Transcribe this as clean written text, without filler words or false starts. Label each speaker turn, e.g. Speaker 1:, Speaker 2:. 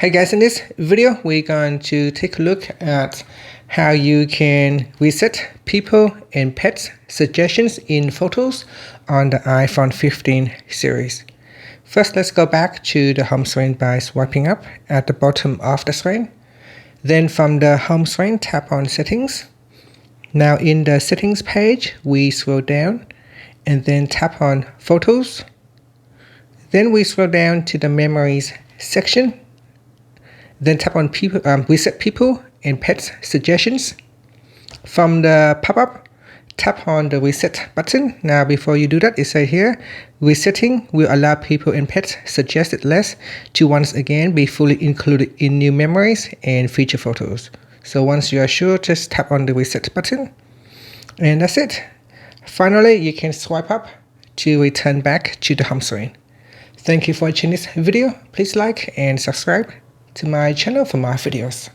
Speaker 1: Hey guys, in this video, we're going to take a look at how you can reset people and pets suggestions in photos on the iPhone 15 series. First, let's go back to the home screen by swiping up at the bottom of the screen. Then from the home screen, tap on Settings. Now in the Settings page, we scroll down and then tap on Photos. Then we scroll down to the Memories section. Then tap on Reset People and Pets Suggestions. From the pop-up, tap on the Reset button. Now before you do that, it says here, resetting will allow people and pets suggested lists to once again be fully included in new memories and feature photos. So once you are sure, just tap on the Reset button. And that's it. Finally, you can swipe up to return back to the home screen. Thank you for watching this video. Please like and subscribe to my channel for more videos.